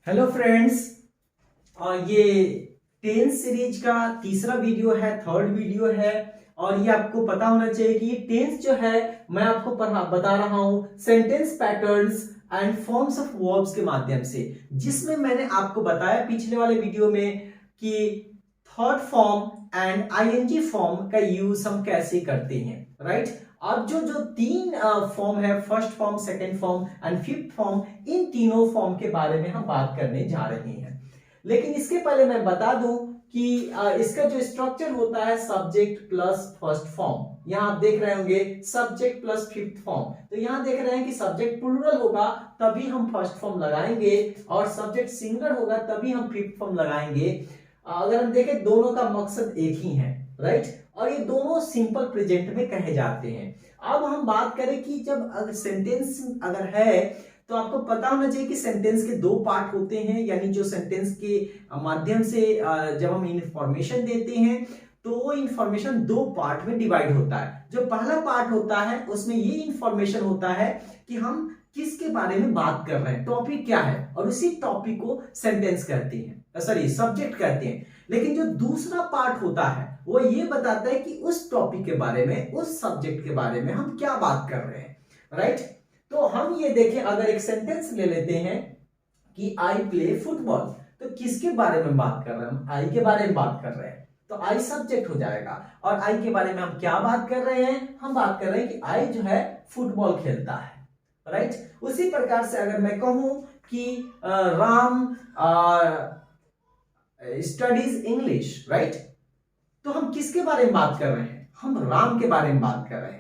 Hello friends. ये 10 series का तीसरा वीडियो है, थर्ड वीडियो है। और ये आपको पता होना चाहिए कि ये टेंस जो है मैं आपको बता रहा हूं sentence patterns and forms of verbs के माध्यम से, जिसमें मैंने आपको बताया पिछले वाले वीडियो में कि third form and ING form का यूज हम कैसे करते हैं, राइट। अब जो जो तीन फॉर्म है, first form, second form and fifth form, इन तीनों फॉर्म के बारे में हम बात करने जा रहे हैं। लेकिन इसके पहले मैं बता दूं कि इसका जो स्ट्रक्चर होता है सब्जेक्ट प्लस फर्स्ट फॉर्म। यहां आप देख रहे होंगे सब्जेक्ट प्लस फिफ्थ फॉर्म। तो यहां देख रहे हैं कि सब्जेक्ट प्लूरल होगा तभी हम फर्स्ट फॉर्म लगाएंगे, और सब्जेक्ट सिंगुलर होगा तभी हम फिफ्थ फॉर्म लगाएंगे। अगर हम देखें दोनों का मकसद एक ही है, राइट। और ये दोनों सिंपल प्रेजेंट में कहे जाते हैं। अब हम बात करें कि जब अगर सेंटेंस अगर है तो आपको पता होना चाहिए कि सेंटेंस के दो पार्ट होते हैं, यानी जो सेंटेंस के माध्यम से जब हम इंफॉर्मेशन देते हैं तो वो इंफॉर्मेशन दो पार्ट में डिवाइड होता है। जो पहला पार्ट होता है उसमें ये इंफॉर्मेशन होता है कि हम किसके बारे में बात कर रहे हैं, टॉपिक क्या है, और उसी टॉपिक को सेंटेंस कहते हैं, सॉरी सब्जेक्ट कहते हैं। लेकिन जो दूसरा पार्ट होता है वो ये बताता है कि उस टॉपिक के बारे में, उस सब्जेक्ट के बारे में हम क्या बात कर रहे हैं, राइट। तो हम ये देखें, अगर एक सेंटेंस ले लेते हैं कि आई प्ले फुटबॉल, तो किसके बारे में बात कर रहे हैं? हम आई के बारे में बात कर रहे हैं, तो आई सब्जेक्ट हो जाएगा। और आई के बारे में हम क्या बात कर रहे हैं? हम बात कर रहे हैं कि आई जो है फुटबॉल खेलता है, राइट। उसी प्रकार से अगर मैं कहूं कि राम स्टडीज इंग्लिश, राइट, तो हम किसके बारे में बात कर रहे हैं? हम राम के बारे में बात कर रहे हैं।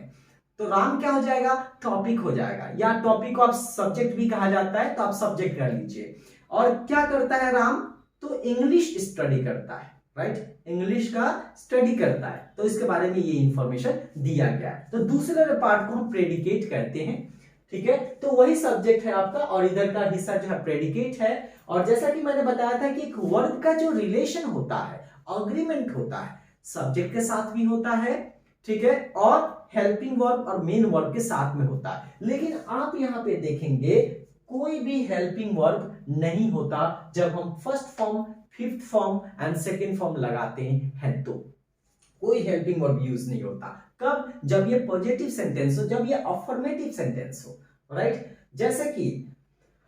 तो राम क्या हो जाएगा? टॉपिक हो जाएगा, या टॉपिक को आप सब्जेक्ट भी कहा जाता है तो आप सब्जेक्ट कर लीजिए। और क्या करता है राम? तो इंग्लिश स्टडी करता है, राइट, इंग्लिश का स्टडी करता है, तो इसके बारे में ये इंफॉर्मेशन दिया गया है। तो दूसरे पार्ट को हम प्रेडिकेट कहते हैं, ठीक है। तो वही सब्जेक्ट है आपका, और इधर का हिस्सा जो है प्रेडिकेट है। और जैसा कि मैंने बताया था कि एक वर्ब का जो रिलेशन होता है, अग्रीमेंट होता है, सब्जेक्ट के साथ भी होता है, ठीक है, और हेल्पिंग वर्ब और मेन वर्ब के साथ में होता है। लेकिन आप यहां पे देखेंगे कोई भी हेल्पिंग वर्ब नहीं होता जब हम first form, fifth form and second form लगाते हैं, तो कोई हेल्पिंग वर्ब यूज नहीं होता। कब? जब ये पॉजिटिव सेंटेंस हो, जब ये अफर्मेटिव सेंटेंस हो, राइट। जैसे कि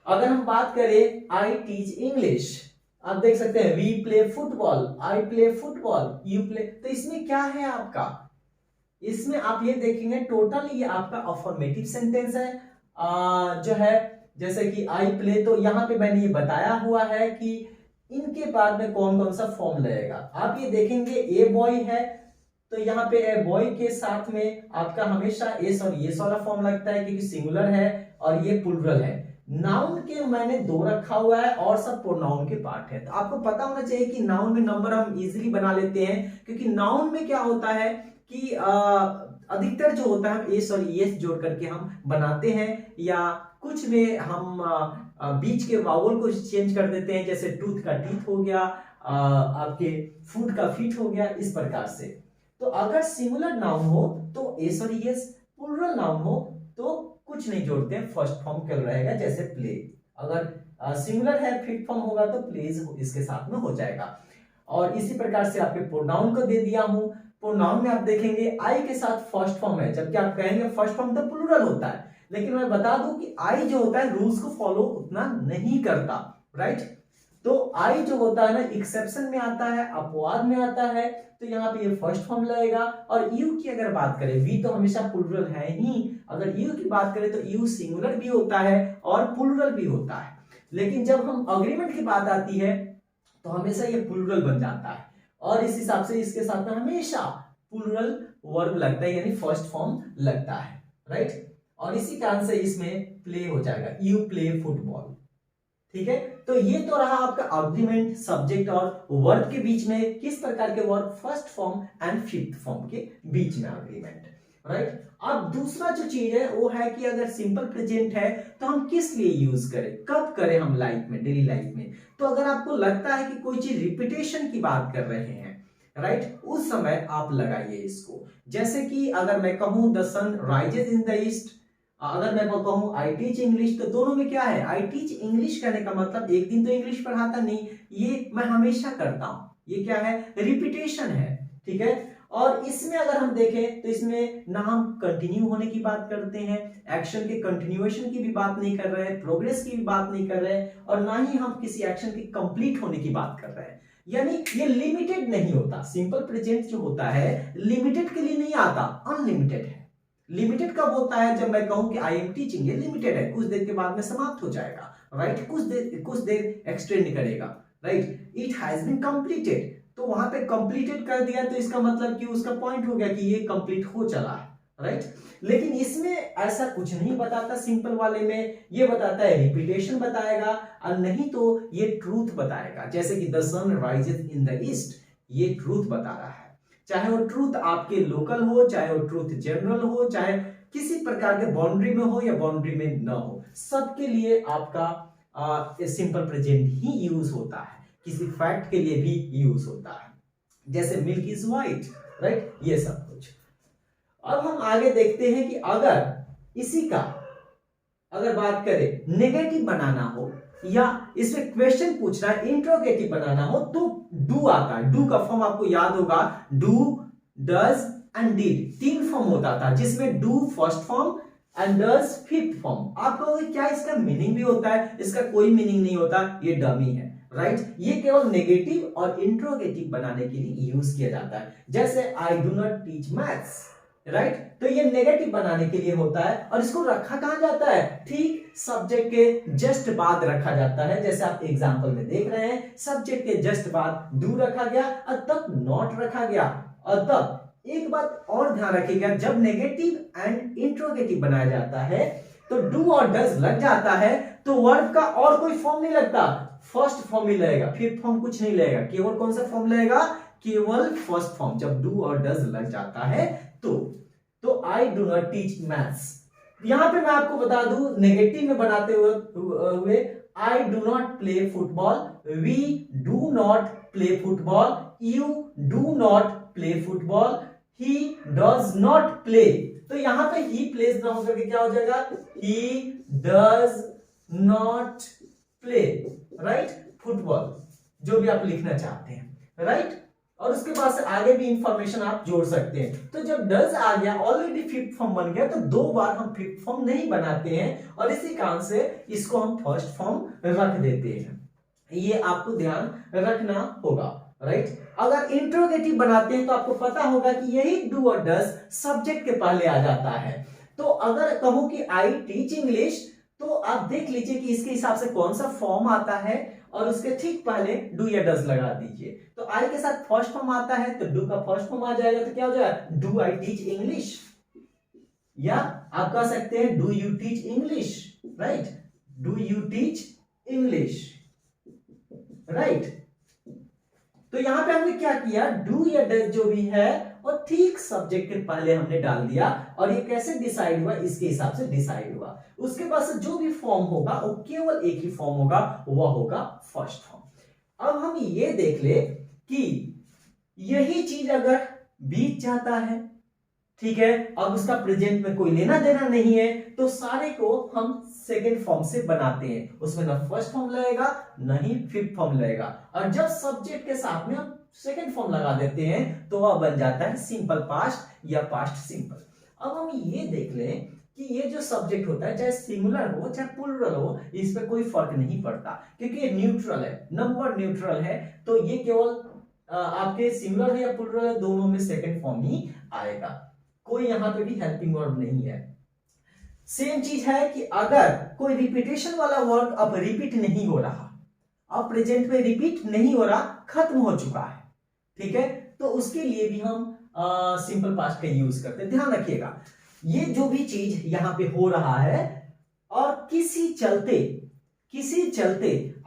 अगर हम बात करें आई टीच इंग्लिश, आप देख सकते हैं we play football, I play football, you play, तो इसमें क्या है आपका? इसमें आप ये देखेंगे टोटल ये आपका अफर्मेटिव सेंटेंस है, जो है जैसे कि आई प्ले, तो यहां पे मैंने ये बताया हुआ है कि इनके बाद में कौन कौन सा फॉर्म लगेगा। आप ये देखेंगे ए बॉय है, तो यहाँ पे ए बॉय के साथ में आपका हमेशा एस और यस वाला फॉर्म लगता है, क्योंकि सिंगुलर है और ये प्लूरल है। नाउन के मैंने दो रखा हुआ है और सब प्रोनाउन के पार्ट है। तो आपको पता होना चाहिए कि नाउन में नंबर हम इजीली बना लेते हैं, क्योंकि नाउन में क्या होता है कि अधिकतर जो होता है हम एस और यस जोड़ करके हम बनाते हैं, या कुछ में हम बीच के वावल को चेंज कर देते हैं, जैसे टूथ का टीथ हो गया, आपके फूड का फीट हो गया, इस प्रकार से। तो अगर सिंगुलर नाउन हो तो एस और यस, प्लूरल नाउन हो तो कुछ नहीं जोड़ते हैं, फर्स्ट फॉर्म क्या रहेगा, जैसे प्ले। अगर सिंगुलर है, फिफ्थ फॉर्म होगा तो प्लेज इसके साथ में हो जाएगा। और इसी प्रकार से आपके प्रोनाउन को दे दिया हूं। प्रोनाउन में आप देखेंगे आई के साथ फर्स्ट फॉर्म है, जबकि आप कहेंगे फर्स्ट फॉर्म तो प्लूरल होता है, लेकिन मैं बता दूं कि आई जो होता है रूल्स को फॉलो उतना नहीं करता, राइट। तो आई जो होता है ना एक्सेप्शन में आता है, अपवाद में आता है, तो यहाँ पे ये फर्स्ट फॉर्म लगेगा। और यू की अगर बात करें, वी तो हमेशा प्लूरल है ही, अगर यू की बात करें तो यू सिंगुलर भी होता है और प्लूरल भी होता है। लेकिन जब हम अग्रीमेंट की बात आती है तो हमेशा ये प्लूरल बन जाता है, और इस हिसाब से इसके साथ में हमेशा प्लूरल वर्ब लगता है, यानी फर्स्ट फॉर्म लगता है, राइट। और इसी कारण से इसमें प्ले हो जाएगा, यू प्ले फुटबॉल, ठीक है। तो ये तो रहा आपका अग्रीमेंट सब्जेक्ट और वर्ब के बीच में, किस प्रकार के verb, first form and fifth form के बीच में अग्रीमेंट, राइट। अब दूसरा जो चीज है वो है कि अगर सिंपल प्रेजेंट है तो हम किस लिए यूज करें, कब करें हम लाइफ में, डेली लाइफ में। तो अगर आपको लगता है कि कोई चीज रिपीटेशन की बात कर रहे हैं, राइट, उस समय आप लगाइए इसको। जैसे कि अगर मैं कहूं the sun rises in the east, अगर मैं कहूँ आई टीच इंग्लिश, तो दोनों में क्या है, आई टीच इंग्लिश कहने का मतलब एक दिन तो इंग्लिश पढ़ाता नहीं, ये मैं हमेशा करता हूं, ये क्या है, रिपीटेशन है, ठीक है। और इसमें अगर हम देखें तो इसमें ना हम कंटिन्यू होने की बात करते हैं, एक्शन के कंटिन्यूएशन की भी बात नहीं कर रहे हैं, प्रोग्रेस की भी बात नहीं कर रहे हैं, और ना ही हम किसी एक्शन के कंप्लीट होने की बात कर रहे हैं। यानी ये लिमिटेड नहीं होता, सिंपल प्रेजेंट जो होता है लिमिटेड के लिए नहीं आता, अनलिमिटेड है। लिमिटेड कब होता है, जब मैं कहूं कि आई एम टीचिंग, ये लिमिटेड है, कुछ देर के बाद में समाप्त हो जाएगा, राइट, कुछ देर एक्सटेंड करेगा, right. It has been completed, तो वहां पे कंप्लीटेड कर दिया तो इसका मतलब कि उसका पॉइंट हो गया कि ये कंप्लीट हो चला है, राइट। लेकिन इसमें ऐसा कुछ नहीं बताता, सिंपल वाले में ये बताता है रिपीटेशन बताएगा, और नहीं तो ये ट्रूथ बताएगा। जैसे कि the sun rises in the east, ये ट्रूथ बता रहा है, चाहे वो ट्रूथ आपके लोकल हो, चाहे वो ट्रूथ जनरल हो, चाहे किसी प्रकार के बाउंड्री में हो या बाउंड्री में न हो, सबके लिए आपका सिंपल प्रेजेंट ही यूज होता है, किसी फैक्ट के लिए भी यूज होता है, जैसे मिल्क इज व्हाइट, राइट, ये सब कुछ। अब हम आगे देखते हैं कि अगर इसी का अगर बात करें नेगेटिव बनाना हो या इसमें क्वेश्चन पूछना है, इंट्रोगेटिव बनाना हो, तो डू आता है। डू का फॉर्म आपको याद होगा, do, does and did, 3 form होता था, जिसमें do first form and does fifth form. आप कहोगे क्या इसका मीनिंग भी होता है? इसका कोई मीनिंग नहीं होता, ये डमी है, राइट। ये केवल नेगेटिव और इंट्रोगेटिव बनाने के लिए यूज किया जाता है। जैसे आई do not teach maths, right, तो ये नेगेटिव बनाने के लिए होता है, और इसको रखा कहां जाता है, ठीक सब्जेक्ट के जस्ट बाद रखा जाता है। जैसे आप एग्जांपल में देख रहे हैं, सब्जेक्ट के जस्ट बाद डू रखा गया और तब नॉट रखा गया। और तब एक बात और ध्यान रखिएगा, जब नेगेटिव एंड इंट्रोगेटिव बनाया जाता है तो डू और डज लग जाता है, तो वर्ब का और कोई फॉर्म नहीं लगता, फर्स्ट फॉर्म ही लगेगा, फिफ्थ फॉर्म कुछ नहीं लगेगा, केवल कौन सा फॉर्म लगेगा, केवल फर्स्ट फॉर्म। जब डू और डज लग जाता है तो आई डू नॉट टीच मैथ्स। यहां पे मैं आपको बता दूं, नेगेटिव में बनाते हुए I do not play football, we do not play football, you do not play football, he does not play. तो यहां पे ही प्लेस ना होकर के क्या हो जाएगा, ही does not play, right, football, जो भी आप लिखना चाहते हैं, राइट। और उसके बाद से आगे भी इंफॉर्मेशन आप जोड़ सकते हैं। तो जब डज आ गया, ऑलरेडी फिफ्थ फॉर्म बन गया, तो 2 बार हम फिफ्थ फॉर्म नहीं बनाते हैं, और इसी कारण से इसको हम फर्स्ट फॉर्म रख देते हैं। ये आपको ध्यान रखना होगा, राइट। अगर इंट्रोगेटिव बनाते हैं तो आपको पता होगा कि यही डू और डज सब्जेक्ट के पहले आ जाता है। तो अगर कहूं कि आई टीच इंग्लिश, तो आप देख लीजिए कि इसके हिसाब से कौन सा फॉर्म आता है, और उसके ठीक पहले डू या डज लगा दीजिए। तो आई के साथ फर्स्ट फॉर्म आता है, तो डू का फर्स्ट फॉर्म आ जाएगा, तो क्या हो जाएगा, डू आई टीच इंग्लिश, या आप कह सकते हैं do you teach English, right, do you teach English, right. तो यहां पे हमने क्या किया, डू या डज जो भी है और ठीक सब्जेक्ट के पहले हमने डाल दिया, और ये कैसे डिसाइड हुआ, इसके हिसाब से डिसाइड हुआ। उसके बाद जो भी फॉर्म होगा वो केवल एक ही फॉर्म होगा, वह होगा फर्स्ट फॉर्म। अब हम ये देख ले कि यही चीज अगर बीत जाता है, ठीक है, अब उसका प्रेजेंट में कोई लेना देना नहीं है, तो सारे को हम सेकेंड फॉर्म से बनाते हैं। उसमें ना फर्स्ट फॉर्म लगेगा ना ही फिफ्थ फॉर्म लगेगा, और जब सब्जेक्ट के साथ में हम सेकेंड फॉर्म लगा देते हैं तो वह बन जाता है सिंपल पास्ट या पास्ट सिंपल। अब हम ये देख लें कि ये जो सब्जेक्ट होता है, चाहे सिंगुलर हो चाहे प्लूरल हो, इस पर कोई फर्क नहीं पड़ता, क्योंकि ये न्यूट्रल है, नंबर न्यूट्रल है, तो ये केवल आपके सिंगुलर है या प्लूरल है, दोनों में सेकेंड फॉर्म ही आएगा, कोई यहां पे भी हेल्पिंग वर्ब नहीं है। सेम चीज है कि अगर कोई रिपीटेशन वाला वर्ड अब रिपीट नहीं हो रहा, अब प्रेजेंट में रिपीट नहीं हो रहा, खत्म हो चुका है, ठीक है, तो उसके लिए भी हम सिंपल पास्ट का यूज करते हैं। ध्यान रखिएगा, ये जो भी चीज यहां पे हो रहा है और किसी चलते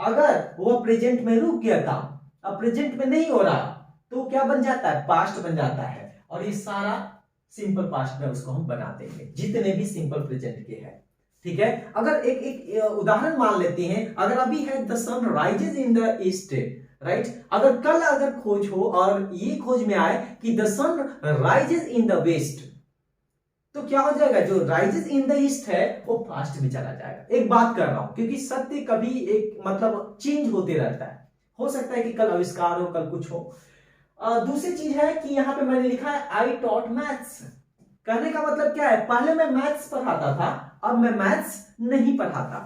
अगर वो प्रेजेंट में रुक गया था, अब प्रेजेंट में नहीं हो रहा, तो क्या बन जाता है, पास्ट बन जाता है, और ये सारा सिंपल पास्ट में उसको हम बनाते हैं, जितने भी सिंपल प्रेजेंट के हैं, ठीक है। अगर एक उदाहरण मान लेते हैं, अगर अभी है the sun rises in the east, right, अगर कल अगर खोज हो और ये खोज में आए कि the sun rises in the west, तो क्या हो जाएगा, जो राइजेस इन द ईस्ट है वो पास्ट में चला जाएगा। एक बात कर रहा हूं क्योंकि सत्य कभी एक मतलब चेंज होते रहता है, हो सकता है कि कल आविष्कार हो, कल कुछ हो। दूसरी चीज है कि यहाँ पे मैंने लिखा है आई टॉट मैथ्स। कहने का मतलब क्या है, पहले मैं मैथ्स पढ़ाता था, अब मैं मैथ्स नहीं पढ़ाता।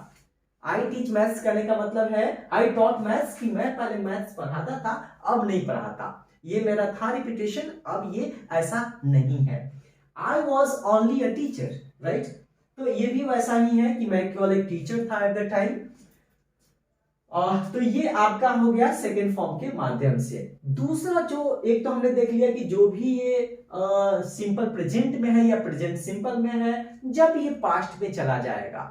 आई टीच मैथ्स करने का मतलब है आई टॉट मैथ्स, कि मैं पहले मैथ्स पढ़ाता था अब नहीं पढ़ाता। ये मेरा था रिपीटेशन, अब ये ऐसा नहीं है। I was only a teacher, right. तो ये भी वैसा ही है कि मैं केवल एक टीचर था एट द टाइम। तो ये आपका हो गया सेकेंड फॉर्म के माध्यम से। दूसरा जो एक तो हमने देख लिया कि जो भी ये सिंपल प्रेजेंट में है या प्रेजेंट सिंपल में है, जब ये पास्ट में चला जाएगा,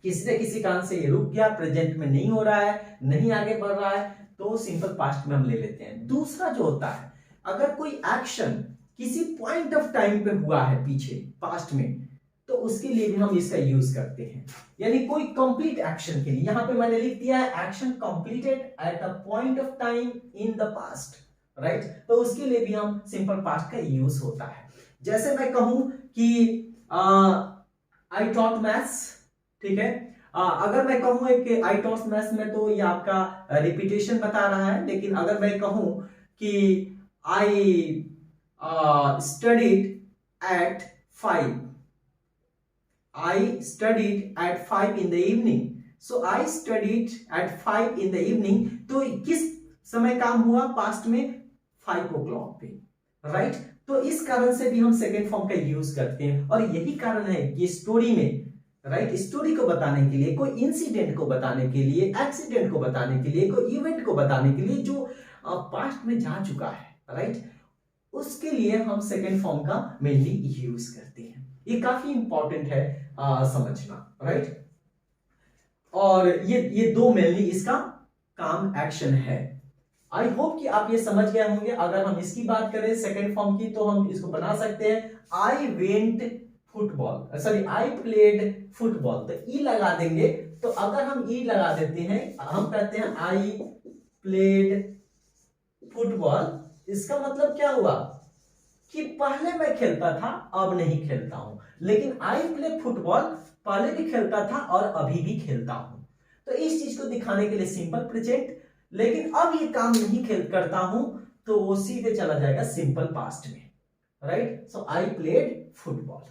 किसी न किसी कारण से ये रुक गया, प्रेजेंट में नहीं हो रहा है, नहीं आगे बढ़ रहा है, तो सिंपल पास्ट में हम ले लेते हैं। दूसरा जो होता है, अगर कोई एक्शन किसी पॉइंट ऑफ टाइम पे हुआ है पीछे पास्ट में, तो उसके लिए भी हम इसका यूज करते हैं। यानी कोई कंप्लीट एक्शन के लिए, यहां पे मैंने लिख दिया है action completed at a point of time in the past, right. तो उसके लिए भी हम सिंपल पास्ट का यूज होता है। जैसे मैं कहूं कि आई टॉट मैथ्स, ठीक है। अगर मैं कहूं कि आई टॉट मैथ्स में, तो ये आपका रिपीटेशन बता रहा है। लेकिन अगर मैं कहूं कि I studied at 5, I studied at 5 in the evening. So I studied at 5 in the evening. तो किस समय काम हुआ पास्ट में, 5 o'clock पे, राइट। तो इस कारण से भी हम सेकेंड फॉर्म का यूज करते हैं। और यही कारण है कि स्टोरी में, राइट, स्टोरी को बताने के लिए, कोई इंसिडेंट को बताने के लिए, एक्सीडेंट को बताने के लिए, कोई इवेंट को बताने के लिए जो पास्ट में जा चुका है, राइट, उसके लिए हम सेकेंड फॉर्म का मेनली यूज करते हैं। ये काफी इंपॉर्टेंट है समझना, राइट। और ये दो मेनली इसका काम एक्शन है। आई होप कि आप ये समझ गए होंगे। अगर हम इसकी बात करें सेकेंड फॉर्म की, तो हम इसको बना सकते हैं I went football, sorry I played football. तो ई लगा देंगे। तो अगर हम ई लगा देते हैं, हम कहते हैं आई प्लेड फुटबॉल, इसका मतलब क्या हुआ कि पहले मैं खेलता था अब नहीं खेलता हूं। लेकिन आई प्ले फुटबॉल, पहले भी खेलता था और अभी भी खेलता हूं। तो इस चीज को दिखाने के लिए सिंपल प्रेजेंट, लेकिन अब ये काम नहीं करता हूं, तो वो सीधे चला जाएगा सिंपल पास्ट में, right. So I played football.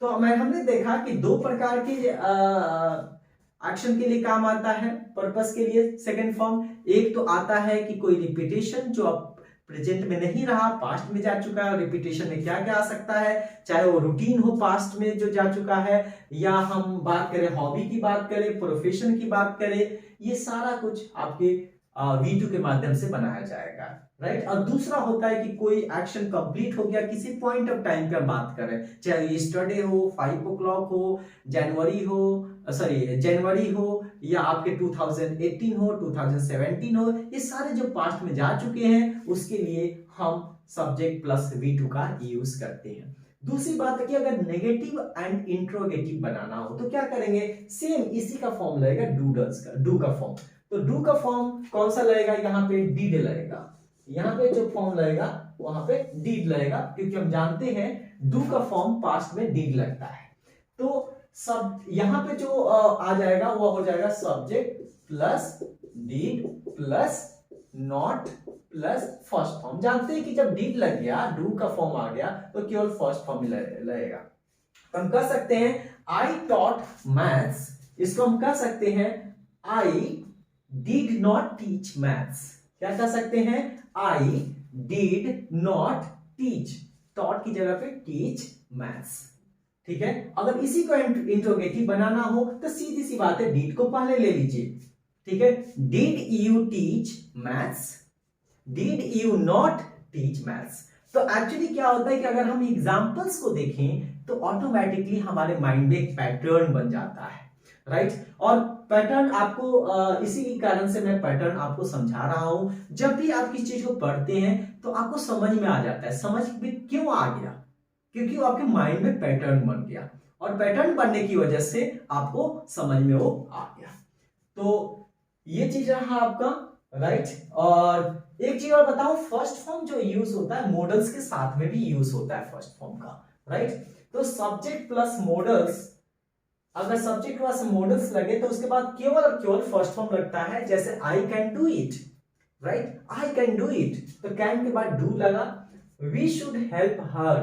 तो हमने देखा कि दो प्रकार के एक्शन के लिए काम आता है, पर्पस के लिए सेकेंड फॉर्म। एक तो आता है कि कोई रिपीटेशन जो अब प्रेजेंट में नहीं रहा, पास्ट में जा चुका है। रिपीटेशन में क्या क्या आ सकता है, चाहे वो रूटीन हो पास्ट में जो जा चुका है, या हम बात करें हॉबी की बात करें, प्रोफेशन की बात करें, ये सारा कुछ आपके V2 के माध्यम से बनाया जाएगा, राइट। और दूसरा होता है कि कोई एक्शन कंप्लीट हो गया किसी पॉइंट ऑफ टाइम पे हम बात करें, चाहे यस्टरडे हो, 5 o'clock हो, जनवरी हो, या आपके 2018 हो, 2017 हो, ये सारे जो पास्ट में जा चुके हैं उसके लिए हम सब्जेक्ट प्लस V2 का यूज करते हैं। दूसरी बात है कि अगर नेगेटिव एंड इंट्रोगेटिव बनाना हो तो क्या करेंगे, सेम इसी का फॉर्म लगेगा डू का फॉर्म। तो डू का फॉर्म कौन सा लगेगा, यहाँ पे डीड लगेगा। यहाँ पे जो फॉर्म लगेगा वहां पे डीड लगेगा, क्योंकि हम जानते हैं डू का फॉर्म पास्ट में डीड लगता है। तो सब यहाँ पे जो आ जाएगा वो हो जाएगा subject plus did plus not plus first form. जानते हैं कि जब डीड लग गया, डू का फॉर्म आ गया, तो केवल फर्स्ट फॉर्म लगेगा। तो हम कह सकते हैं आई टॉट मैथ्स, इसको हम कह सकते हैं आई did not teach maths। क्या कह सकते हैं, I did not teach, taught की जगह पे teach maths, ठीक है। अगर इसी को इंट्रोगेटिव बनाना हो तो सीधी सी बात है, did को पहले ले लीजिए, ठीक है। did you teach maths, did you not teach maths। तो एक्चुअली क्या होता है कि अगर हम एग्जांपल्स को देखें तो ऑटोमेटिकली हमारे माइंड में एक पैटर्न बन जाता है, राइट। और पैटर्न आपको इसी कारण से मैं पैटर्न आपको समझा रहा हूं। जब भी आप किसी चीज को पढ़ते हैं तो आपको समझ में आ जाता है। समझ में क्यों आ गया, क्योंकि वो आपके माइंड में पैटर्न बन गया, और पैटर्न बनने की वजह से आपको समझ में वो आ गया। तो ये चीज रहा आपका, राइट। और एक चीज और बताऊं, फर्स्ट फॉर्म जो यूज होता है मॉडल्स के साथ में भी यूज होता है फर्स्ट फॉर्म का, राइट। तो सब्जेक्ट प्लस मॉडल्स, अगर सब्जेक्ट प्लस मॉडल्स लगे तो उसके बाद केवल और केवल फर्स्ट फॉर्म लगता है, जैसे I can do it, right, I can do it, तो कैन के बाद डू लगा, we should help her,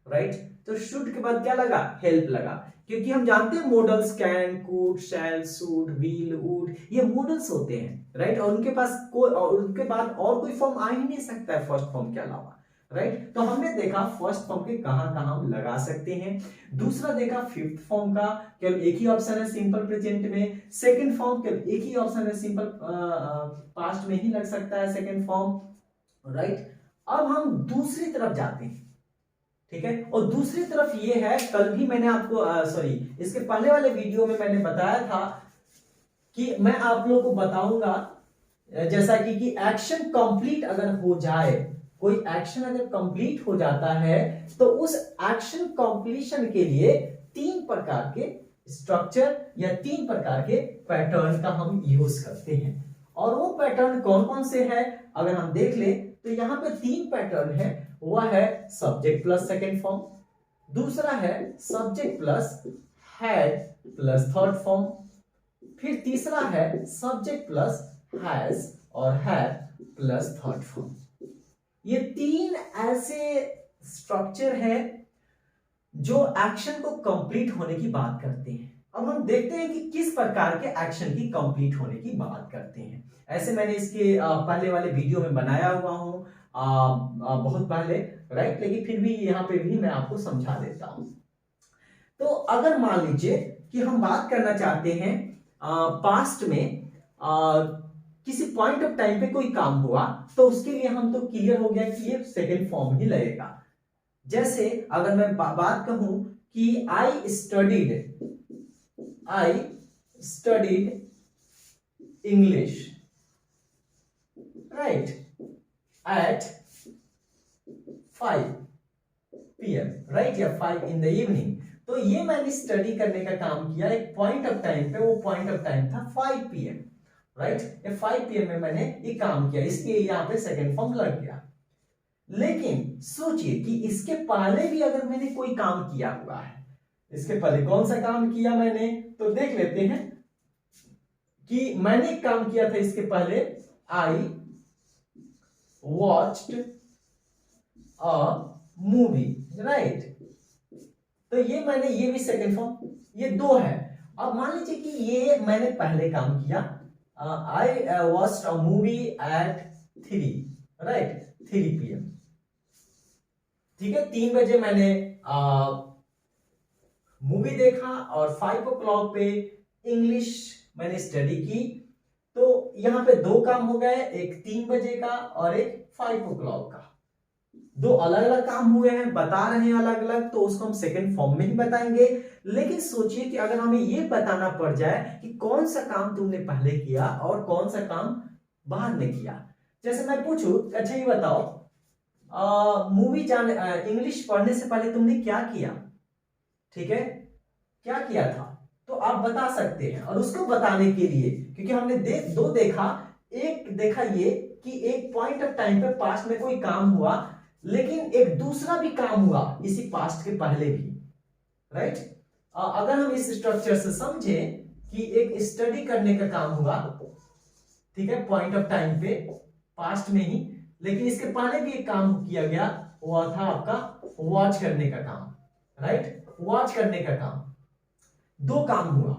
right, तो शुड के बाद क्या लगा, हेल्प लगा, क्योंकि हम जानते हैं models can, could, shall, should, will, would, ये मॉडल्स होते हैं, राइट, और उनके पास कोई, और उनके बाद और कोई फॉर्म आ ही नहीं सकता है फर्स्ट फॉर्म के अलावा, राइट। तो हमने देखा फर्स्ट फॉर्म के कहां कहां हम लगा सकते हैं। दूसरा देखा फिफ्थ फॉर्म का केवल एक ही ऑप्शन है सिंपल प्रेजेंट में, सेकंड फॉर्म केवल एक ही ऑप्शन है सिंपल पास्ट में ही लग सकता है सेकंड फॉर्म, राइट। अब हम दूसरी तरफ जाते हैं, ठीक है, और दूसरी तरफ ये है, कल भी मैंने आपको सॉरी इसके पहले वाले वीडियो में मैंने बताया था कि मैं आप लोगों को बताऊंगा जैसा कि एक्शन कंप्लीट अगर हो जाए, कोई एक्शन अगर कंप्लीट हो जाता है तो उस एक्शन कंप्लीशन के लिए 3 प्रकार के स्ट्रक्चर या 3 प्रकार के पैटर्न का हम यूज करते हैं, और वो पैटर्न कौन कौन से हैं अगर हम देख ले तो यहाँ पे 3 पैटर्न है, वह है सब्जेक्ट प्लस सेकेंड फॉर्म, दूसरा है subject plus had plus third form, फिर तीसरा है सब्जेक्ट प्लस हैज और हैड प्लस थर्ड फॉर्म। ये 3 ऐसे स्ट्रक्चर हैं जो एक्शन को कंप्लीट होने की बात करते हैं। अब हम देखते हैं कि किस प्रकार के एक्शन की कंप्लीट होने की बात करते हैं। ऐसे मैंने इसके पहले वाले वीडियो में बनाया हुआ हूं बहुत पहले, राइट, लेकिन फिर भी यहाँ पे भी मैं आपको समझा देता हूं। तो अगर मान लीजिए कि हम बात करना चाहते हैं पास्ट में किसी पॉइंट ऑफ टाइम पे कोई काम हुआ, तो उसके लिए हम तो क्लियर हो गया कि ये सेकेंड फॉर्म ही लगेगा। जैसे अगर मैं बात कहूं कि I studied English, right, at 5 PM, right, या 5 in the evening, तो ये मैंने स्टडी करने का काम किया एक पॉइंट ऑफ टाइम पे, वो पॉइंट ऑफ टाइम था 5 PM, राइट, ये 5 PM में मैंने ये काम किया, इसलिए यहाँ पे सेकेंड फॉर्म लग गया। लेकिन सोचिए कि इसके पहले भी अगर मैंने कोई काम किया हुआ है, इसके पहले कौन सा काम किया मैंने, तो देख लेते हैं कि मैंने एक काम किया था इसके पहले, आई वॉच्ड अ मूवी, राइट, तो ये मैंने, ये भी सेकेंड फॉर्म, ये 2 है। अब मान लीजिए कि ये मैंने पहले काम किया, I watched a movie at 3, right, 3 PM, ठीक है, 3 बजे मैंने मूवी देखा और 5 o'clock पे इंग्लिश मैंने स्टडी की, तो यहां पे 2 काम हो गए, एक 3 बजे का और एक 5 o'clock का, 2 अलग अलग काम हुए हैं, बता रहे हैं अलग अलग, तो उसको हम सेकंड फॉर्म में ही बताएंगे। लेकिन सोचिए कि अगर हमें यह बताना पड़ जाए कि कौन सा काम तुमने पहले किया और कौन सा काम बाद में किया, जैसे मैं पूछूं, अच्छा ये बताओ मूवी जाने इंग्लिश पढ़ने से पहले तुमने क्या किया, ठीक है, क्या किया था, तो आप बता सकते हैं। और उसको बताने के लिए, क्योंकि हमने दो देखा, एक देखा ये कि एक पॉइंट ऑफ टाइम पे पास्ट में कोई काम हुआ, लेकिन एक दूसरा भी काम हुआ इसी पास्ट के पहले भी, राइट। अगर हम इस स्ट्रक्चर से समझे कि एक स्टडी करने का काम हुआ, ठीक है, पॉइंट ऑफ टाइम पे पास्ट में ही, लेकिन इसके पहले भी एक काम किया गया, वो था आपका वॉच करने का काम, राइट, वॉच करने का काम, 2 काम हुआ।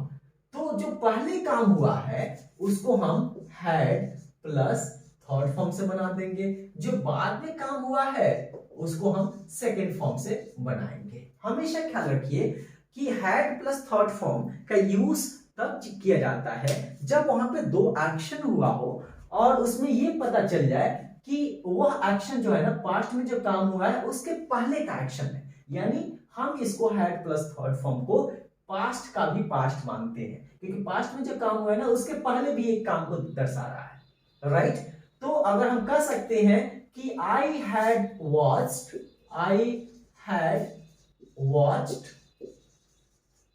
तो जो पहले काम हुआ है उसको हम हैड प्लस थर्ड फॉर्म से बना देंगे, जो बाद में काम हुआ है उसको हम सेकेंड फॉर्म से बनाएंगे। हमेशा ख्याल रखिए कि हैड प्लस थर्ड फॉर्म का यूज तब किया जाता है जब वहां पे 2 एक्शन हुआ हो और उसमें यह पता चल जाए कि वह एक्शन जो है ना, पास्ट में जो काम हुआ है उसके पहले का एक्शन है, यानी हम इसको हैड प्लस थर्ड फॉर्म को पास्ट का भी पास्ट मानते हैं, क्योंकि पास्ट में जो काम हुआ है ना उसके पहले भी एक काम को दर्शा रहा है, राइट। तो अगर हम कह सकते हैं कि I had watched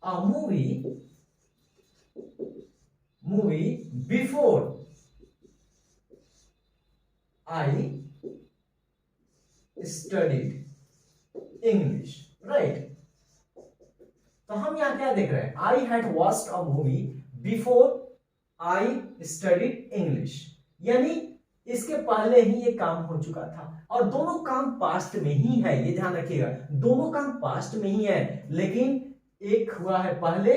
a movie before I studied English, right. तो हम यहाँ क्या देख रहे हैं, I had watched a movie before I studied English, यानी इसके पहले ही ये काम हो चुका था, और दोनों काम पास्ट में ही है, ये ध्यान रखिएगा, दोनों काम पास्ट में ही है, लेकिन एक हुआ है पहले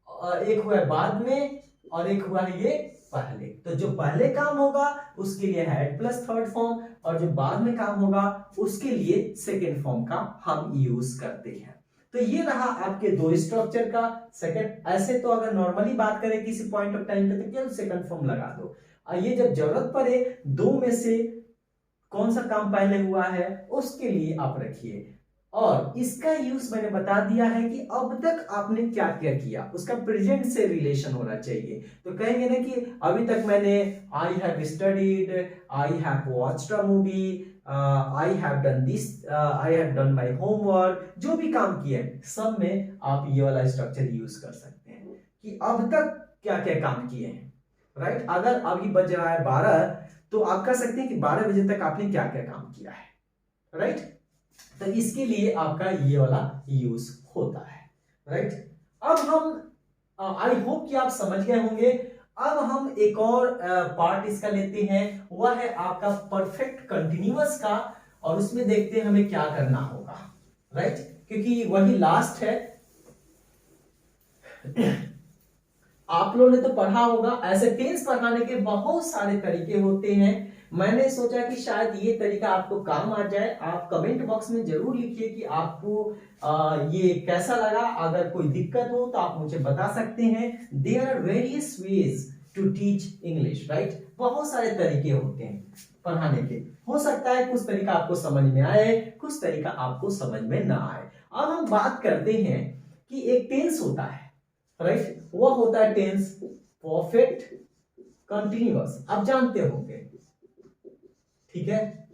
और एक हुआ है बाद में और एक हुआ है ये पहले। तो जो पहले काम होगा उसके लिए हैड प्लस थर्ड फॉर्म, और जो बाद में काम होगा उसके लिए सेकेंड फॉर्म का हम यूज करते हैं। तो ये रहा आपके दो स्ट्रक्चर का सेकंड। ऐसे तो अगर नॉर्मली बात करें किसी पॉइंट ऑफ टाइम पे तो केवल सेकंड फॉर्म लगा दो, और ये जब जरूरत पड़े दो में से कौन सा काम पहले हुआ है उसके लिए आप रखिए। और इसका यूज मैंने बता दिया है कि अब तक आपने क्या क्या किया, उसका प्रेजेंट से रिलेशन होना चाहिए। तो कहेंगे ना कि अभी तक मैंने I have studied, I have watched a movie, I have done this, I have done my homework, जो भी काम किए सब में आप ये वाला स्ट्रक्चर यूज कर सकते हैं कि अब तक क्या क्या काम किए हैं, राइट। अगर अभी बज रहा है 12 तो आप कह सकते हैं कि 12 बजे तक आपने क्या क्या काम किया है, राइट। तो इसके लिए आपका ये वाला यूज होता है, राइट। अब हम आई होप कि आप समझ गए होंगे। अब हम एक और पार्ट इसका लेते हैं, वह है आपका परफेक्ट कंटिन्यूअस का, और उसमें देखते हैं हमें क्या करना होगा, राइट, क्योंकि वही लास्ट है। आप लोगों ने तो पढ़ा होगा, ऐसे टेंस पढ़ाने के बहुत सारे तरीके होते हैं। मैंने सोचा कि शायद ये तरीका आपको काम आ जाए। आप कमेंट बॉक्स में जरूर लिखिए कि आपको ये कैसा लगा। अगर कोई दिक्कत हो तो आप मुझे बता सकते हैं। There are various ways to teach English, right. बहुत सारे तरीके होते हैं पढ़ाने के। हो सकता है कुछ तरीका आपको समझ में आए, कुछ तरीका आपको समझ में ना आए। अब हम बात करते हैं कि एक टेंस होता है, राइट, वह होता है टेंस परफेक्ट कंटिन्यूअस। आप जानते होंगे, ठीक है।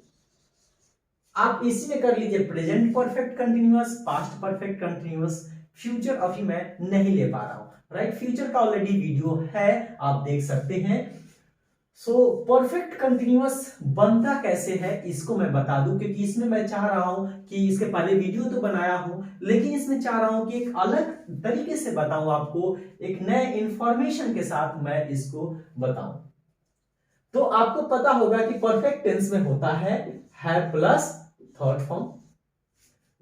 आप इसी में कर लीजिए present perfect continuous, past perfect continuous. Future अभी मैं नहीं ले पा रहा हूं, राइट। फ्यूचर का ऑलरेडी वीडियो है, आप देख सकते हैं। सो परफेक्ट कंटिन्यूअस बनता कैसे है इसको मैं बता दूं, क्योंकि इसमें मैं चाह रहा हूं कि इसके पहले वीडियो तो बनाया हूं, लेकिन इसमें चाह रहा हूं कि एक अलग तरीके से बताऊं आपको, एक नए इंफॉर्मेशन के साथ मैं इसको बताऊं। तो आपको पता होगा कि परफेक्ट टेंस में होता है हैव प्लस थर्ड फॉर्म।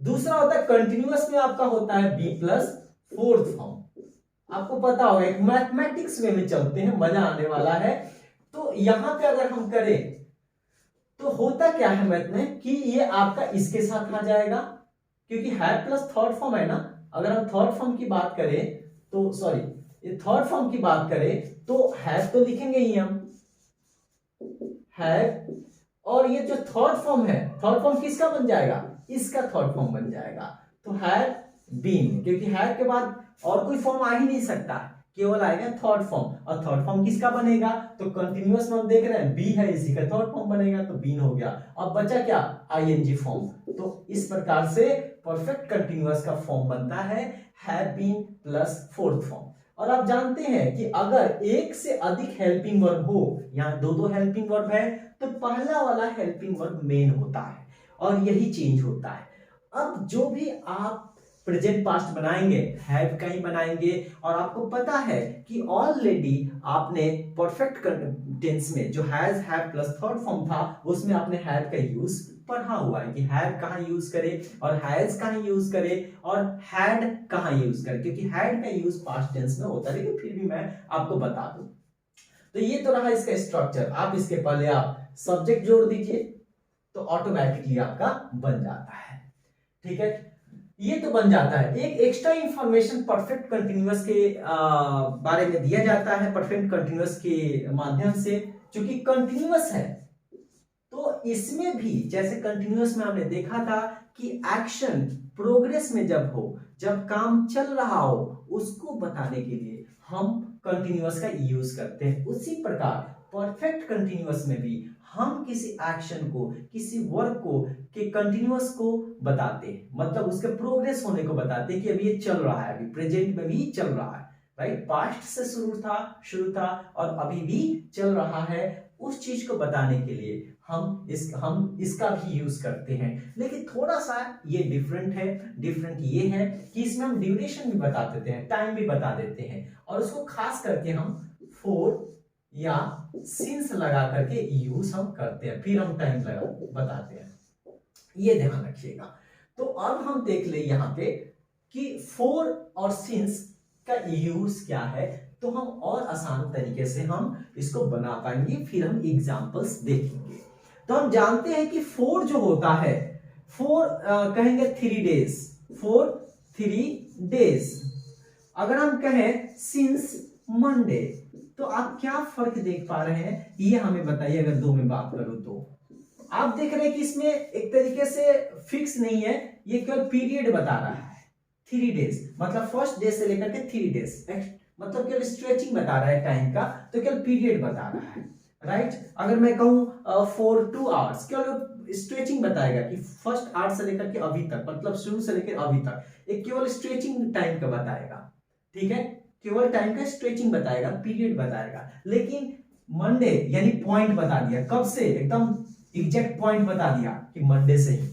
दूसरा होता है कंटिन्यूअस में आपका होता है बी प्लस फोर्थ फॉर्म। आपको पता होगा, एक मैथमेटिक्स वे में चलते हैं, मजा आने वाला है। तो यहां पे अगर हम करें तो होता क्या है मैथ में कि ये आपका इसके साथ आ जाएगा, क्योंकि हैव प्लस थर्ड फॉर्म है ना। अगर हम थर्ड फॉर्म की बात करें तो सॉरी, ये थर्ड फॉर्म की बात करें तो हैव तो लिखेंगे ही हम, हैव, और ये जो थर्ड फॉर्म है, थर्ड फॉर्म किसका बन जाएगा, इसका थर्ड फॉर्म बन जाएगा। तो हैव बीन, क्योंकि हैव के बाद और कोई फॉर्म आ ही नहीं सकता, केवल आएगा थर्ड फॉर्म। और थर्ड फॉर्म किसका बनेगा, तो कंटिन्यूअस में हम देख रहे हैं बी है, इसी का थर्ड फॉर्म बनेगा, तो बीन हो गया। अब बचा क्या, आईएनजी फॉर्म। तो इस प्रकार से परफेक्ट कंटिन्यूअस का फॉर्म बनता है have been plus fourth form. और आप जानते हैं कि अगर एक से अधिक हेल्पिंग वर्ब हो, यहाँ दो दो हेल्पिंग वर्ब है, तो पहला वाला हेल्पिंग वर्ब मेन होता है और यही चेंज होता है। अब जो भी आप प्रेजेंट पास्ट बनाएंगे हैव का ही बनाएंगे। और आपको पता है कि ऑलरेडी आपने परफेक्ट टेंस में जो has have plus third form था उसमें आपने हैव का यूज पढ़ा हुआ है कि हैव कहां यूज करे और हैज कहां यूज करे और हैड कहां यूज करे, क्योंकि हैड का यूज पास्ट टेंस में होता है, लेकिन फिर भी मैं आपको बता दूं। तो ये तो रहा इसका स्ट्रक्चर। आप इसके पहले आप सब्जेक्ट जोड़ दीजिए तो ऑटोमेटिकली आपका बन जाता है, ठीक है। ये तो बन जाता है। एक एक्स्ट्रा इंफॉर्मेशन परफेक्ट कंटिन्यूअस के बारे में दिया जाता है परफेक्ट कंटिन्यूअस के माध्यम से, क्योंकि कंटिन्यूअस है तो इसमें भी जैसे कंटिन्यूअस में हमने देखा था कि एक्शन प्रोग्रेस में जब हो, जब काम चल रहा हो, उसको बताने के लिए हम कंटिन्यूअस का यूज करते हैं। उसी प्रकार परफेक्ट कंटिन्यूअस में भी हम किसी एक्शन को, किसी वर्क को के कंटिन्यूअस को बताते हैं, मतलब उसके प्रोग्रेस होने को बताते हैं कि अभी ये चल रहा है, अभी प्रेजेंट में भी चल रहा है, राइट। पास्ट से शुरू था और अभी भी चल रहा है। उस चीज को बताने के लिए हम इसका भी यूज करते हैं, लेकिन थोड़ा सा ये डिफरेंट है। डिफरेंट ये है कि इसमें हम ड्यूरेशन भी बता देते हैं, टाइम भी बता देते हैं, और उसको खास करके हम फॉर या सिंस लगा करके यूज हम करते हैं, फिर हम टाइम लगा बताते हैं, ये ध्यान रखिएगा। तो अब हम देख ले यहाँ पे कि फॉर और सिंस का यूज क्या है, तो हम और आसान तरीके से हम इसको बना पाएंगे, फिर हम एग्जांपल्स देखेंगे। तो हम जानते हैं कि फॉर जो होता है, फॉर कहेंगे 3 डेज, फॉर 3 डेज। अगर हम कहें सिंस मंडे, तो आप क्या फर्क देख पा रहे हैं, ये हमें बताइए। अगर 2 में बात करूं तो आप देख रहे हैं कि इसमें एक तरीके से फिक्स नहीं है, ये केवल पीरियड बता रहा है। 3 डेज मतलब फर्स्ट डे से लेकर के 3 डेज, मतलब केवल स्ट्रेचिंग बता रहा है टाइम का, तो केवल पीरियड बता रहा है, राइट। अगर मैं कहूं फॉर 2 आवर्स, केवल स्ट्रेचिंग बताएगा कि फर्स्ट आवर से लेकर के अभी तक, मतलब शुरू से लेकर अभी तक, एक केवल स्ट्रेचिंग टाइम का बताएगा, ठीक है, केवल टाइम का स्ट्रेचिंग बताएगा, पीरियड बताएगा। लेकिन मंडे यानी पॉइंट बता दिया, कब से, एकदम एग्जैक्ट पॉइंट बता दिया कि मंडे से ही,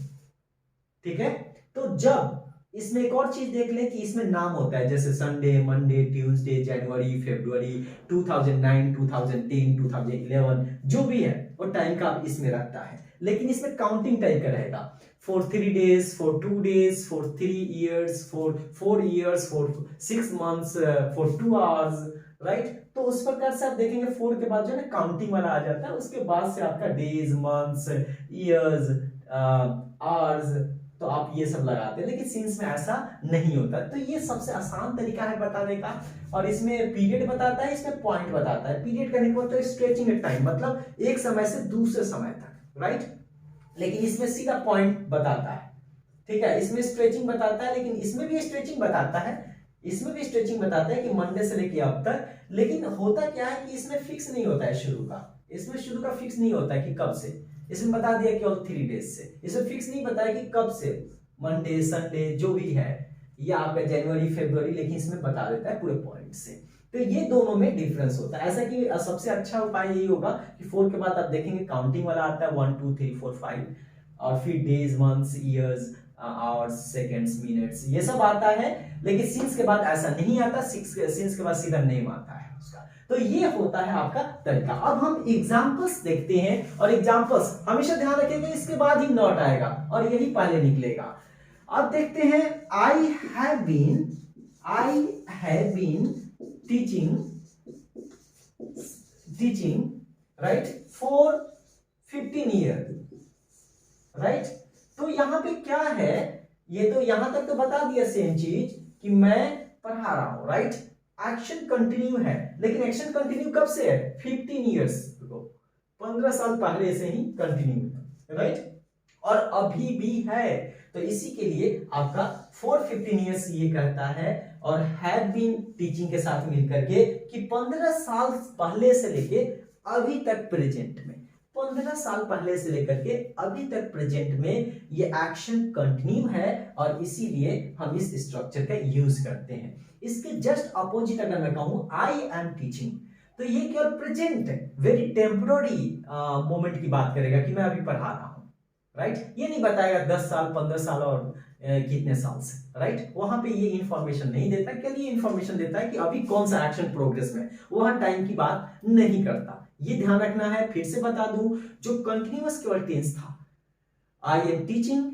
ठीक है। तो जब इसमें एक और चीज देख लें कि इसमें नाम होता है, जैसे संडे, मंडे, ट्यूसडे, जनवरी, फरवरी, 2009, 2010, 2011, जो भी है वो टाइम का इसमें रहता है, लेकिन इसमें काउंटिंग टाइप का रहेगा। For 3 days, for 2 days, for 3 years, for 4 years, for 6 months, for 2 hours, right. तो उस प्रकार से आप देखेंगे 4 के बाद जो है ना काउंटिंग वाला आ जाता है, उसके बाद से आपका डेज, मंथ्स, ईयर्स, आवर्स, तो आप ये सब लगाते हैं। लेकिन सिंस में ऐसा नहीं होता, तो ये सबसे आसान तरीका है बताने का। और इसमें पीरियड बताता है, इसमें पॉइंट बताता है। पीरियड करने को तो स्ट्रेचिंग टाइम, मतलब एक समय से दूसरे समय तक, राइट। लेकिन इसमें सीधा पॉइंट बताता है, ठीक है। इसमें स्ट्रेचिंग बताता है, लेकिन इसमें भी स्ट्रेचिंग बताता है, इसमें भी स्ट्रेचिंग बताता है कि मंडे से लेके अब तक। लेकिन होता क्या है कि इसमें फिक्स नहीं होता है शुरू का, इसमें शुरू का फिक्स नहीं होता है कि कब से। इसमें बता दिया केवल 3 डेज से, इसमें फिक्स नहीं बताया कि कब से, मंडे, संडे, जो भी है, या आपका जनवरी, फरवरी, लेकिन इसमें बता देता है पूरे पॉइंट से। तो ये दोनों में डिफरेंस होता है। ऐसा कि सबसे अच्छा उपाय यही होगा कि 4 के बाद आप देखेंगे काउंटिंग वाला आता है 1 2 3 4 5, और फिर days, months, years, hours, seconds, minutes, ये सब आता है। लेकिन सिंस के बाद ऐसा नहीं आता, सिंस के बाद सीधा नेम आता है उसका। तो ये होता है आपका तरीका। अब हम एग्जांपल्स देखते हैं, और एग्जांपल्स हमेशा ध्यान रखिएगा इसके बाद ही नॉट आएगा और यही पहले निकलेगा। अब देखते हैं, I have been teaching right for 15 year, right. तो यहां पे क्या है, ये तो यहां तक तो बता दिया सेम चीज कि मैं पढ़ा रहा हूं, राइट। एक्शन कंटिन्यू है, लेकिन एक्शन कंटिन्यू कब से है, 15 ईयर्स को, 15 साल पहले से ही कंटिन्यू है, राइट। और अभी भी है, तो इसी के लिए आपका फॉर 15 ईयर्स ये कहता है, और हैव बीन टीचिंग के साथ मिलकर के कि 15 साल पहले से लेके अभी तक प्रेजेंट में, 15 साल पहले से लेकर के अभी तक प्रेजेंट में ये एक्शन कंटिन्यू है, और इसीलिए हम इस स्ट्रक्चर का यूज करते हैं। इसके जस्ट अपोजिट अगर मैं कहूं आई एम टीचिंग, तो ये केवल प्रेजेंट वेरी टेम्पररी मोमेंट की बात करेगा कि मैं अभी पढ़ा रहा हूं, राइट। ये नहीं बताएगा 10 साल, 15 साल और कितने साल से, राइट। वहां पे ये इंफॉर्मेशन नहीं देता, केवल ये इंफॉर्मेशन देता है कि अभी कौन सा एक्शन प्रोग्रेस में, वहां टाइम की बात नहीं करता। ये ध्यान रखना है। फिर से बता दूं, जो कंटिन्यूअस केवल टेंस था, आई एम टीचिंग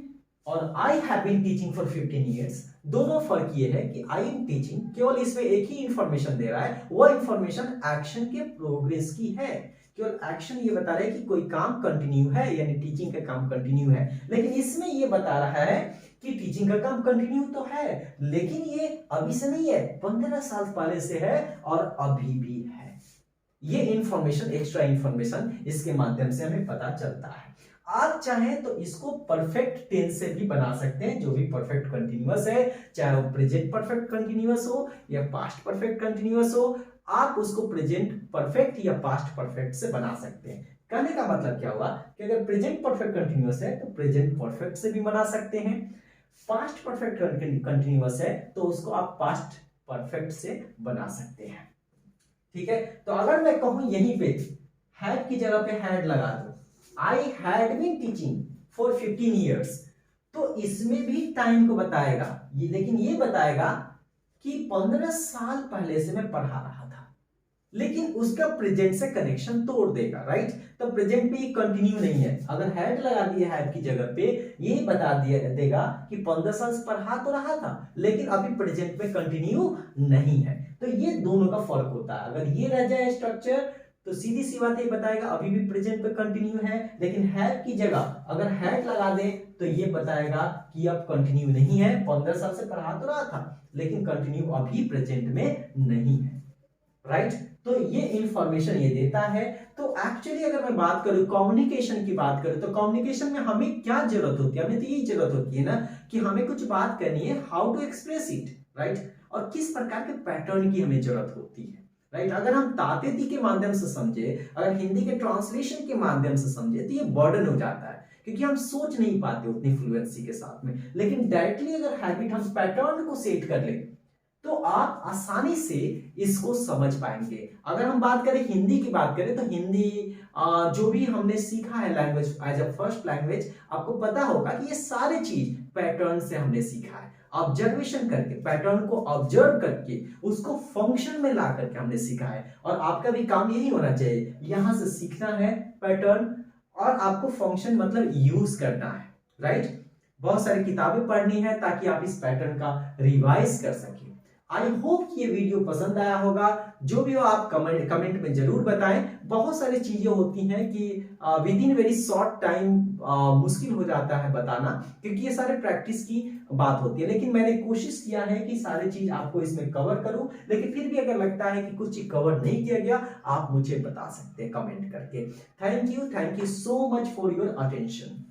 और I have been teaching for 15 years, दोनों फर्क ये है कि आई एम टीचिंग केवल इसमें एक ही इंफॉर्मेशन दे रहा है, वो इंफॉर्मेशन एक्शन के प्रोग्रेस की है। केवल एक्शन ये बता रहा है कि कोई काम कंटिन्यू है, यानी टीचिंग का काम कंटिन्यू है। लेकिन इसमें ये बता रहा है कि टीचिंग का काम कंटिन्यू तो है, लेकिन ये अभी से नहीं है, 15 साल पहले से है और अभी भी है। ये इंफॉर्मेशन, एक्स्ट्रा इंफॉर्मेशन इसके माध्यम से हमें पता चलता है। आप चाहें तो इसको परफेक्ट टेंस से भी बना सकते हैं, जो भी परफेक्ट कंटिन्यूअस है, चाहे वो प्रेजेंट परफेक्ट कंटिन्यूअस हो या पास्ट परफेक्ट कंटिन्यूअस हो, आप उसको प्रेजेंट परफेक्ट या पास्ट परफेक्ट से बना सकते हैं। कहने का मतलब क्या हुआ कि अगर प्रेजेंट परफेक्ट कंटिन्यूअस है तो प्रेजेंट परफेक्ट से भी बना सकते हैं, पास्ट परफेक्ट कंटिन्यूअस है तो उसको आप पास्ट परफेक्ट से बना सकते हैं, ठीक है। तो अगर मैं कहूं यहीं पे हैड की जगह पे हैड लगा दो, I had been teaching for 15 years. तो इसमें भी टाइम को बताएगा ये, लेकिन ये बताएगा कि 15 साल पहले से मैं पढ़ा रहा था, लेकिन उसका प्रेजेंट से कनेक्शन तोड़ देगा, राइट। तो प्रेजेंट में ये कंटिन्यू नहीं है, अगर हैड लगा दिया हैड की जगह पे ये बता दिया देगा कि 15 साल से पढ़ा तो रहा था, लेकिन अभी प्रेजेंट में कंटिन्यू नहीं है। तो ये दोनों का फर्क होता है। अगर ये रह जाए स्ट्रक्चर तो सीधी सी बात ये बताएगा अभी भी प्रेजेंट पे कंटिन्यू है, लेकिन हैड की जगह अगर हैड लगा दे तो ये बताएगा कि अब कंटिन्यू नहीं है, 15 साल से पढ़ा तो रहा था लेकिन कंटिन्यू अभी प्रेजेंट में नहीं है, राइट। तो ये इंफॉर्मेशन ये देता है। तो एक्चुअली अगर मैं बात करूं कम्युनिकेशन की बात करूं तो कम्युनिकेशन में हमें क्या जरूरत होती है, हमें तो यही जरूरत होती है ना कि हमें कुछ बात करनी है, how to express it, right, और किस प्रकार के पैटर्न की हमें जरूरत होती है, राइट। अगर हम तातेती के माध्यम से समझे, अगर हिंदी के ट्रांसलेशन के माध्यम से समझे तो ये बर्डन हो जाता है क्योंकि हम सोच नहीं पाते उतनी फ्लुएंसी के साथ में। लेकिन डायरेक्टली अगर हैबिट हम पैटर्न को सेट कर ले तो आप आसानी से इसको समझ पाएंगे। अगर हम बात करें हिंदी की बात करें तो हिंदी जो भी हमने सीखा है language as a first language, आपको पता होगा कि ये सारे चीज पैटर्न से हमने सीखा है, ऑब्जर्वेशन करके, पैटर्न को ऑब्जर्व करके उसको फंक्शन में ला करके हमने सीखा है। और आपका भी काम यही होना चाहिए, यहां से सीखना है पैटर्न और आपको फंक्शन मतलब यूज करना है, राइट। बहुत सारी किताबें पढ़नी है ताकि आप इस पैटर्न का रिवाइज कर सकें। आई होप कि ये वीडियो पसंद आया होगा। जो भी हो आप कमेंट में जरूर बताएं। बहुत सारी चीजें होती हैं कि with in very short time मुश्किल हो जाता है बताना, क्योंकि ये सारे प्रैक्टिस की बात होती है, लेकिन मैंने कोशिश किया है कि सारी चीज आपको इसमें कवर करूं। लेकिन फिर भी अगर लगता है कि कुछ चीज कवर नहीं किया गया, आप मुझे बता सकते हैं कमेंट करके। Thank you so much for your attention.